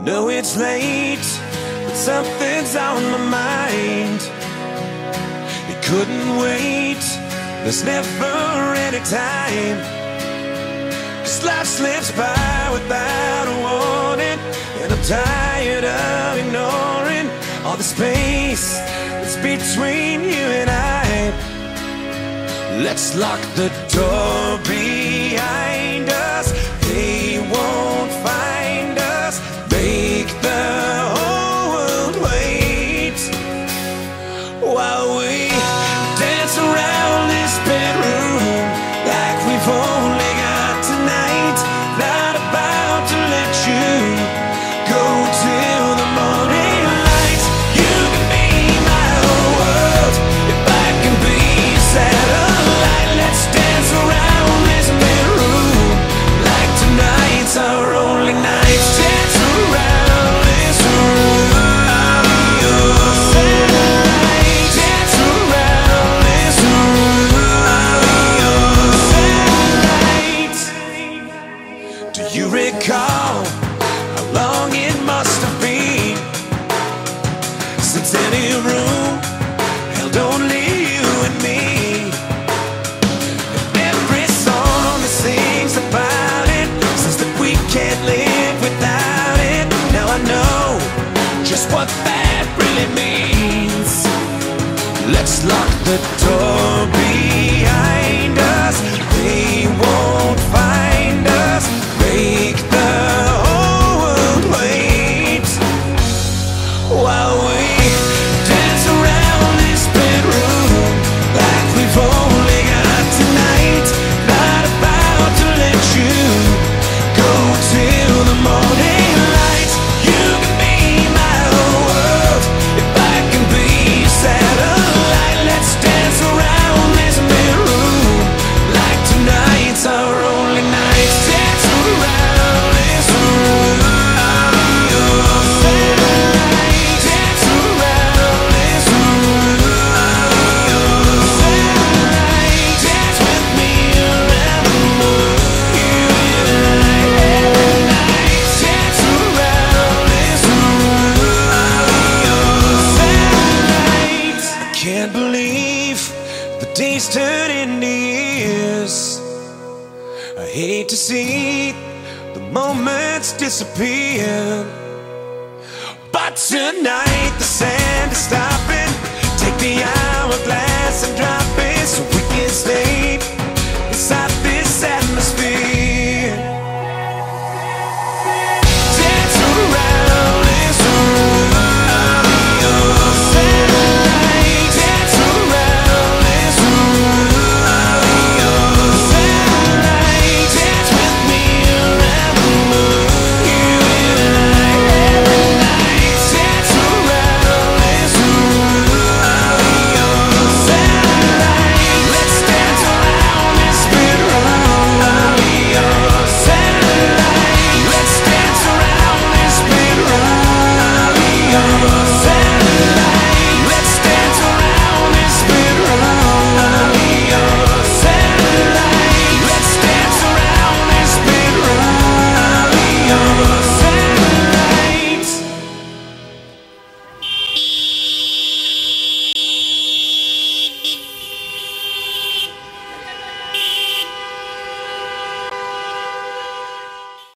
know it's late, but something's on my mind. It couldn't wait, there's never any time. 'Cause life slips by without a warning, and I'm tired of ignoring all the space that's between you and I. Let's lock the door behind us, they won't find us. Make the whole world wait while we dance around this bedroom like we've only got tonight. Not about to let you go till the morning light. You can be my whole world if I can be your satellite. Let's dance around this bedroom like tonight's our only night. Dance around this room, your satellite. Dance around this room, your satellite. Do you recall how long it must have been since any room held only you and me? Every song that sings about it says that we can't live without it. Now I know just what that really means. Let's lock the door behind us, they won't find us. Make the whole world wait while we dance around this bedroom like we've only got tonight. Not about to let you go till the morning light. You can be my whole world if I can be your satellite. Let's dance around this bedroom like tonight's our only night. Dance around this room, your satellite. Dance around this room, your satellite. Dance with me around the moon, you and I every night. Dance around this room, your satellite. I can't believe the days turn into years. I hate to see the moments disappear, but tonight the sand is stopping. Take the hourglass and drop it.